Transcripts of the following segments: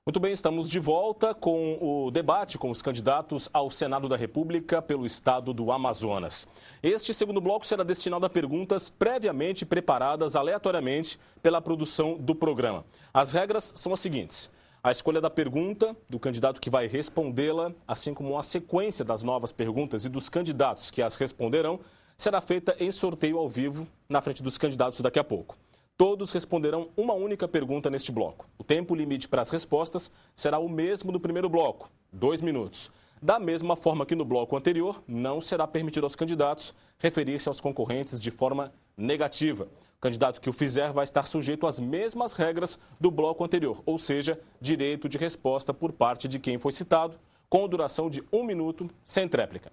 Muito bem, estamos de volta com o debate com os candidatos ao Senado da República pelo estado do Amazonas. Este segundo bloco será destinado a perguntas previamente preparadas aleatoriamente pela produção do programa. As regras são as seguintes: a escolha da pergunta, do candidato que vai respondê-la, assim como a sequência das novas perguntas e dos candidatos que as responderão, será feita em sorteio ao vivo na frente dos candidatos daqui a pouco. Todos responderão uma única pergunta neste bloco. O tempo limite para as respostas será o mesmo do primeiro bloco, 2 minutos. Da mesma forma que no bloco anterior, não será permitido aos candidatos referir-se aos concorrentes de forma negativa. O candidato que o fizer vai estar sujeito às mesmas regras do bloco anterior, ou seja, direito de resposta por parte de quem foi citado, com duração de 1 minuto, sem tréplica.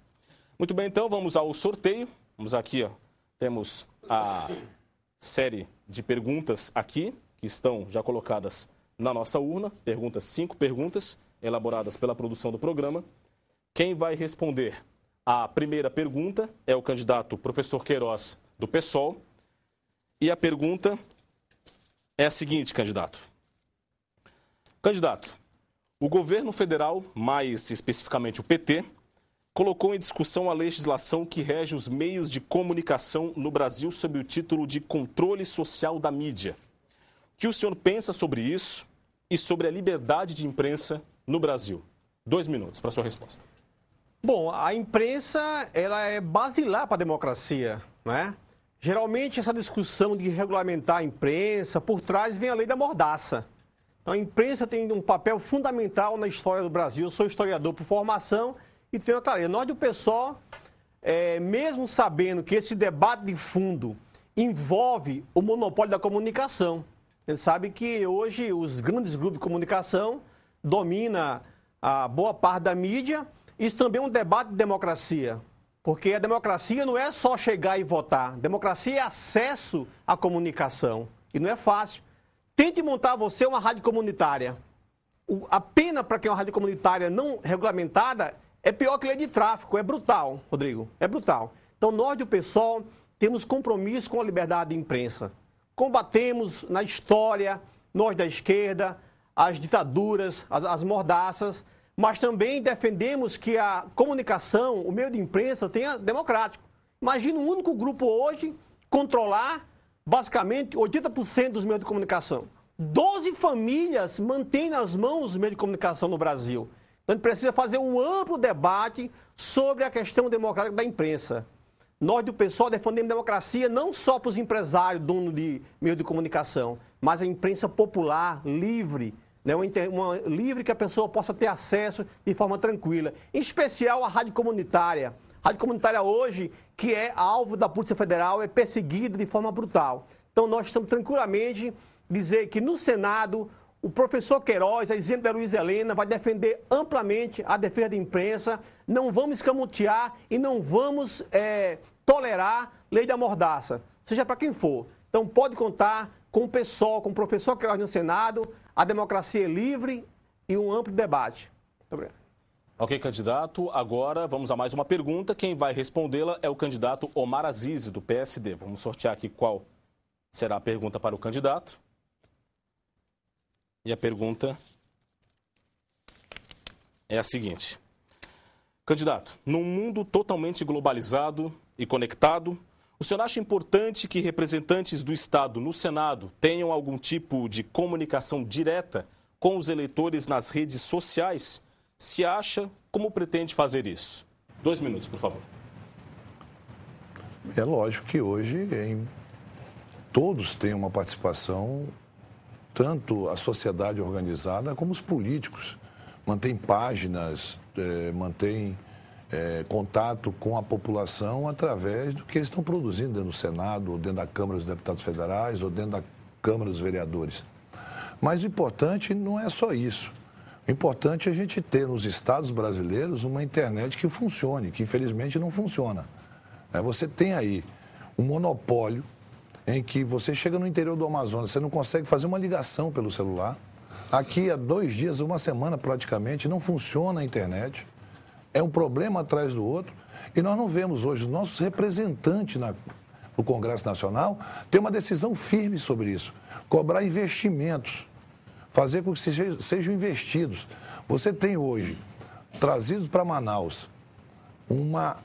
Muito bem, então, vamos ao sorteio. Vamos aqui, temos a série de perguntas aqui, que estão já colocadas na nossa urna. 5 perguntas, elaboradas pela produção do programa. Quem vai responder a primeira pergunta é o candidato professor Queiroz, do PSOL. E a pergunta é a seguinte, candidato. Candidato, o governo federal, mais especificamente o PT, colocou em discussão a legislação que rege os meios de comunicação no Brasil sob o título de controle social da mídia. O que o senhor pensa sobre isso e sobre a liberdade de imprensa no Brasil? 2 minutos para a sua resposta. Bom, a imprensa ela é basilar para a democracia, né? Geralmente essa discussão de regulamentar a imprensa, por trás vem a lei da mordaça. Então a imprensa tem um papel fundamental na história do Brasil. Eu sou historiador por formação e tenho a clareza. Nós do PSOL, mesmo sabendo que esse debate de fundo envolve o monopólio da comunicação, a gente sabe que hoje os grandes grupos de comunicação dominam a boa parte da mídia. Isso também é um debate de democracia, porque a democracia não é só chegar e votar. Democracia é acesso à comunicação, e não é fácil. Tente montar você uma rádio comunitária. A pena para quem é uma rádio comunitária não regulamentada é pior que lei de tráfico, é brutal, Rodrigo, é brutal. Então nós do PSOL temos compromisso com a liberdade de imprensa. Combatemos na história, nós da esquerda, as ditaduras, as mordaças, mas também defendemos que a comunicação, o meio de imprensa, tenha democrático. Imagina um único grupo hoje controlar basicamente 80% dos meios de comunicação. 12 famílias mantêm nas mãos os meios de comunicação no Brasil. Então a gente precisa fazer um amplo debate sobre a questão democrática da imprensa. Nós do PSOL defendemos democracia não só para os empresários, donos de meio de comunicação, mas a imprensa popular, livre, né? Livre que a pessoa possa ter acesso de forma tranquila. Em especial a rádio comunitária. A rádio comunitária hoje, que é alvo da Polícia Federal, é perseguida de forma brutal. Então nós estamos tranquilamente dizer que no Senado o professor Queiroz, a exemplo da Luiza Helena, vai defender amplamente a defesa da imprensa. Não vamos escamotear e não vamos tolerar lei da mordaça, seja para quem for. Então pode contar com o PSOL, com o professor Queiroz no Senado. A democracia é livre e um amplo debate. Muito obrigado. Ok, candidato. Agora vamos a mais uma pergunta. Quem vai respondê-la é o candidato Omar Aziz, do PSD. Vamos sortear aqui qual será a pergunta para o candidato. E a pergunta é a seguinte. Candidato, num mundo totalmente globalizado e conectado, o senhor acha importante que representantes do Estado no Senado tenham algum tipo de comunicação direta com os eleitores nas redes sociais? Se acha, como pretende fazer isso? 2 minutos, por favor. É lógico que hoje todos têm uma participação, tanto a sociedade organizada como os políticos. Mantém páginas, mantém contato com a população através do que eles estão produzindo dentro do Senado, ou dentro da Câmara dos Deputados Federais, ou dentro da Câmara dos Vereadores. Mas o importante não é só isso. O importante é a gente ter nos estados brasileiros uma internet que funcione, que infelizmente não funciona. Você tem aí um monopólio em que você chega no interior do Amazonas, você não consegue fazer uma ligação pelo celular. Aqui há 2 dias, 1 semana praticamente, não funciona a internet. É um problema atrás do outro. E nós não vemos hoje os nossos representantes no Congresso Nacional ter uma decisão firme sobre isso. Cobrar investimentos. fazer com que sejam investidos. Você tem hoje, trazido para Manaus, uma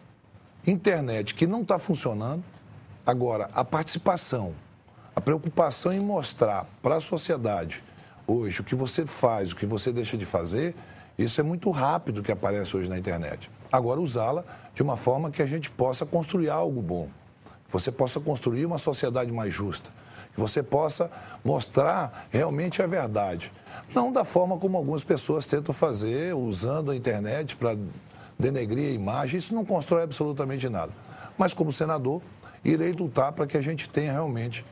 internet que não está funcionando. Agora, a participação, a preocupação em mostrar para a sociedade hoje o que você faz, o que você deixa de fazer, isso é muito rápido que aparece hoje na internet. Agora, usá-la de uma forma que a gente possa construir algo bom, que você possa construir uma sociedade mais justa, que você possa mostrar realmente a verdade. Não da forma como algumas pessoas tentam fazer, usando a internet para denegrir a imagem, isso não constrói absolutamente nada. Mas, como senador, irei lutar para que a gente tenha realmente,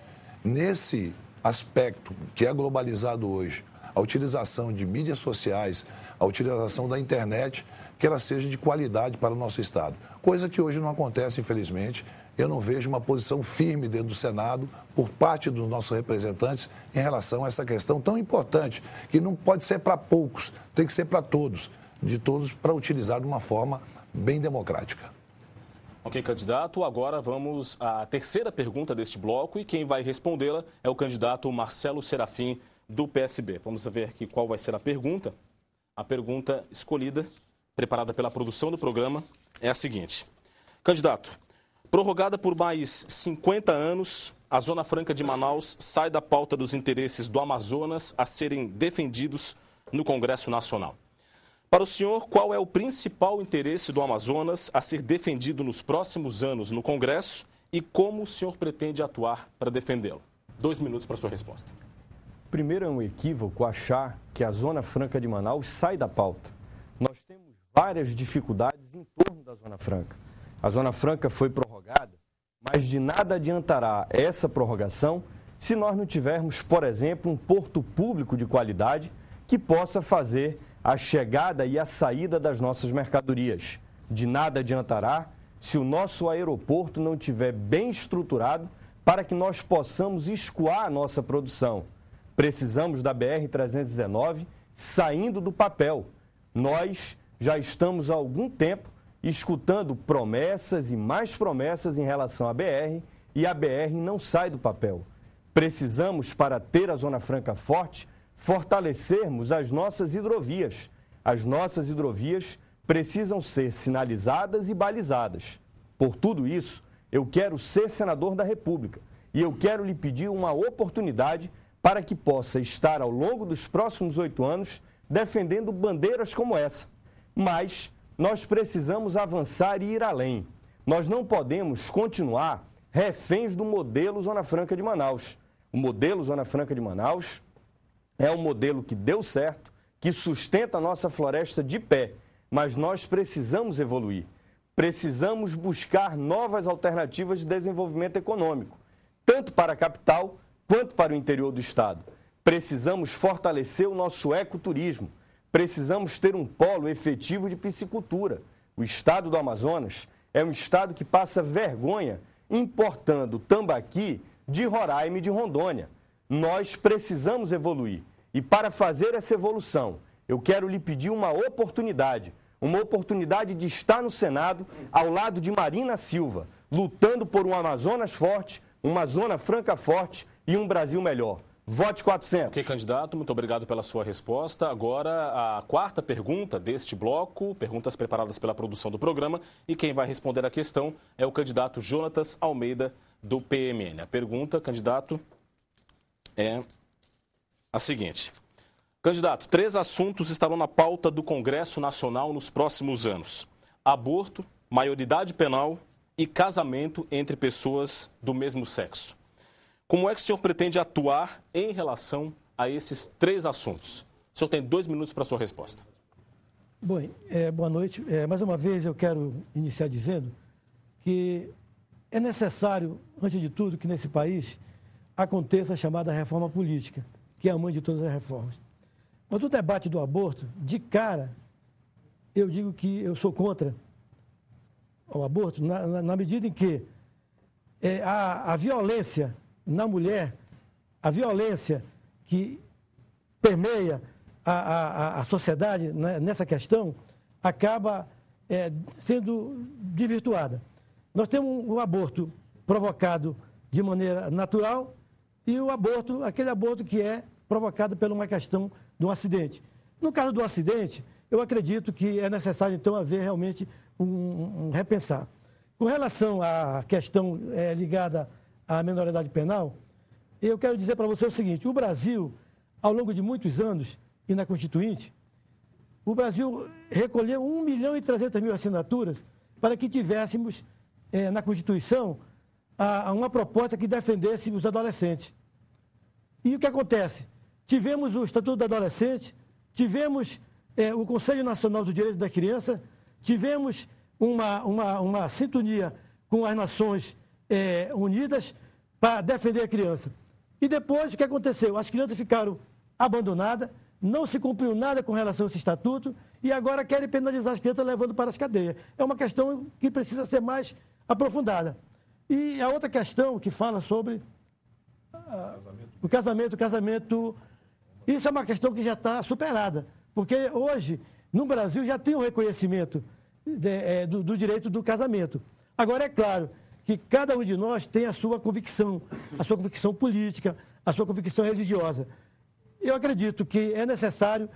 nesse aspecto que é globalizado hoje, a utilização de mídias sociais, a utilização da internet, que ela seja de qualidade para o nosso Estado. Coisa que hoje não acontece, infelizmente. Eu não vejo uma posição firme dentro do Senado por parte dos nossos representantes em relação a essa questão tão importante, que não pode ser para poucos, tem que ser para todos, de todos, para utilizar de uma forma bem democrática. Ok, candidato. Agora vamos à terceira pergunta deste bloco e quem vai respondê-la é o candidato Marcelo Serafim, do PSB. Vamos ver aqui qual vai ser a pergunta. A pergunta escolhida, preparada pela produção do programa, é a seguinte. Candidato, prorrogada por mais 50 anos, a Zona Franca de Manaus sai da pauta dos interesses do Amazonas a serem defendidos no Congresso Nacional. Para o senhor, qual é o principal interesse do Amazonas a ser defendido nos próximos anos no Congresso e como o senhor pretende atuar para defendê-lo? 2 minutos para a sua resposta. Primeiro, é um equívoco achar que a Zona Franca de Manaus sai da pauta. Nós temos várias dificuldades em torno da Zona Franca. A Zona Franca foi prorrogada, mas de nada adiantará essa prorrogação se nós não tivermos, por exemplo, um porto público de qualidade que possa fazer a chegada e a saída das nossas mercadorias. De nada adiantará se o nosso aeroporto não estiver bem estruturado para que nós possamos escoar a nossa produção. Precisamos da BR-319 saindo do papel. Nós já estamos há algum tempo escutando promessas e mais promessas em relação à BR e a BR não sai do papel. Precisamos, para ter a Zona Franca forte, fortalecermos as nossas hidrovias. As nossas hidrovias precisam ser sinalizadas e balizadas. Por tudo isso, eu quero ser senador da República e eu quero lhe pedir uma oportunidade para que possa estar ao longo dos próximos 8 anos defendendo bandeiras como essa. Mas nós precisamos avançar e ir além. Nós não podemos continuar reféns do modelo Zona Franca de Manaus. O modelo Zona Franca de Manaus é um modelo que deu certo, que sustenta a nossa floresta de pé, mas nós precisamos evoluir. Precisamos buscar novas alternativas de desenvolvimento econômico, tanto para a capital quanto para o interior do estado. Precisamos fortalecer o nosso ecoturismo. Precisamos ter um polo efetivo de piscicultura. O estado do Amazonas é um estado que passa vergonha importando tambaqui de Roraima e de Rondônia. Nós precisamos evoluir. E para fazer essa evolução, eu quero lhe pedir uma oportunidade de estar no Senado ao lado de Marina Silva, lutando por um Amazonas forte, uma Zona Franca forte e um Brasil melhor. Vote 400. Ok, candidato, muito obrigado pela sua resposta. Agora, a quarta pergunta deste bloco, perguntas preparadas pela produção do programa, e quem vai responder a questão é o candidato Jonatas Almeida, do PMN. A pergunta, candidato, é a seguinte. Candidato, 3 assuntos estarão na pauta do Congresso Nacional nos próximos anos: aborto, maioridade penal e casamento entre pessoas do mesmo sexo. Como é que o senhor pretende atuar em relação a esses 3 assuntos? O senhor tem 2 minutos para a sua resposta. Bom, boa noite. Mais uma vez eu quero iniciar dizendo que é necessário, antes de tudo, que nesse país aconteça a chamada reforma política, que é a mãe de todas as reformas. Mas o debate do aborto, de cara, eu digo que eu sou contra o aborto, na medida em que a violência na mulher, a violência que permeia a sociedade, né, nessa questão, acaba sendo desvirtuada. Nós temos o aborto provocado de maneira natural e o aborto, aquele aborto que é provocada por uma questão de um acidente. No caso do acidente, eu acredito que é necessário, então, haver realmente um repensar. Com relação à questão ligada à minoridade penal, eu quero dizer para você o seguinte: o Brasil, ao longo de muitos anos, e na Constituinte, o Brasil recolheu 1.300.000 assinaturas para que tivéssemos na Constituição uma proposta que defendesse os adolescentes. E o que acontece? Tivemos o Estatuto do Adolescente, tivemos o Conselho Nacional do Direito da Criança, tivemos uma sintonia com as Nações Unidas para defender a criança. E depois, o que aconteceu? As crianças ficaram abandonadas, não se cumpriu nada com relação a esse estatuto e agora querem penalizar as crianças levando para as cadeias. É uma questão que precisa ser mais aprofundada. E a outra questão que fala sobre o casamento, isso é uma questão que já está superada, porque hoje, no Brasil, já tem um reconhecimento do direito do casamento. Agora, é claro que cada um de nós tem a sua convicção política, a sua convicção religiosa. Eu acredito que é necessário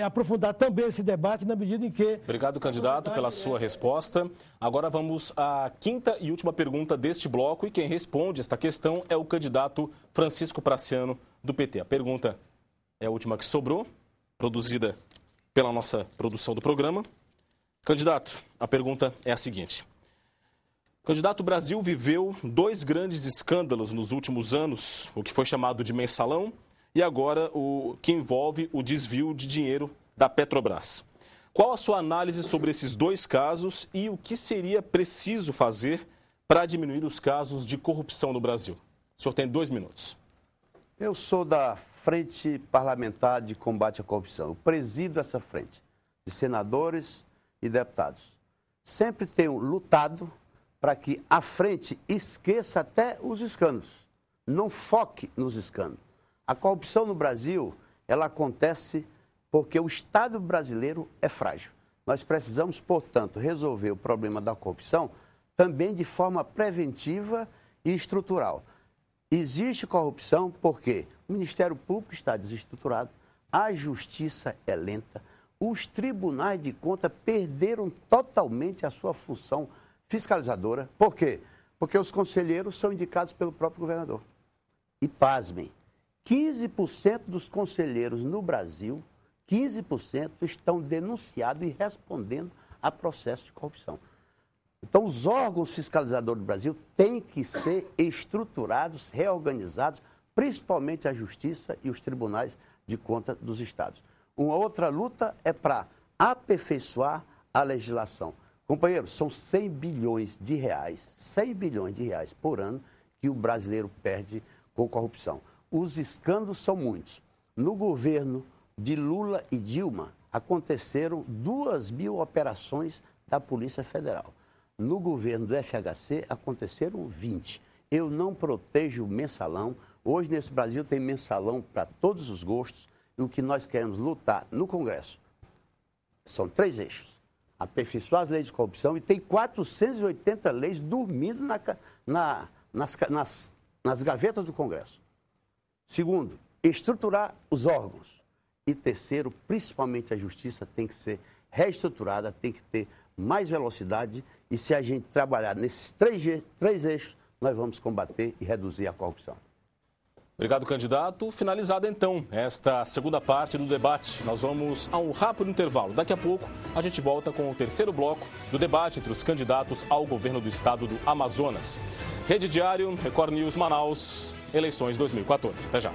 aprofundar também esse debate na medida em que... Obrigado, candidato, pela sua resposta. Agora vamos à quinta e última pergunta deste bloco e quem responde esta questão é o candidato Francisco Praciano, do PT. A pergunta é a última que sobrou, produzida pela nossa produção do programa. Candidato, a pergunta é a seguinte. Candidato, o Brasil viveu 2 grandes escândalos nos últimos anos, o que foi chamado de mensalão e agora o que envolve o desvio de dinheiro da Petrobras. Qual a sua análise sobre esses 2 casos e o que seria preciso fazer para diminuir os casos de corrupção no Brasil? O senhor tem 2 minutos. Eu sou da Frente Parlamentar de Combate à Corrupção. Eu presido essa frente de senadores e deputados. Sempre tenho lutado para que a frente esqueça até os escândalos, não foque nos escândalos. A corrupção no Brasil, ela acontece porque o Estado brasileiro é frágil. Nós precisamos, portanto, resolver o problema da corrupção também de forma preventiva e estrutural. Existe corrupção porque o Ministério Público está desestruturado, a justiça é lenta, os tribunais de contas perderam totalmente a sua função fiscalizadora. Por quê? Porque os conselheiros são indicados pelo próprio governador. E pasmem, 15% dos conselheiros no Brasil, 15% estão denunciados e respondendo a processo de corrupção. Então, os órgãos fiscalizadores do Brasil têm que ser estruturados, reorganizados, principalmente a Justiça e os tribunais de contas dos estados. Uma outra luta é para aperfeiçoar a legislação. Companheiros, são 100 bilhões de reais por ano que o brasileiro perde com corrupção. Os escândalos são muitos. No governo de Lula e Dilma, aconteceram 2.000 operações da Polícia Federal. No governo do FHC, aconteceram 20. Eu não protejo o mensalão. Hoje, nesse Brasil, tem mensalão para todos os gostos. E o que nós queremos lutar no Congresso são 3 eixos. Aperfeiçoar as leis de corrupção e tem 480 leis dormindo nas gavetas do Congresso. Segundo, estruturar os órgãos. E terceiro, principalmente a justiça tem que ser reestruturada, tem que ter mais velocidade. E se a gente trabalhar nesses 3 eixos, nós vamos combater e reduzir a corrupção. Obrigado, candidato. Finalizada, então, esta segunda parte do debate. Nós vamos a um rápido intervalo. Daqui a pouco, a gente volta com o terceiro bloco do debate entre os candidatos ao governo do estado do Amazonas. Rede Diário, Record News, Manaus, eleições 2014. Até já.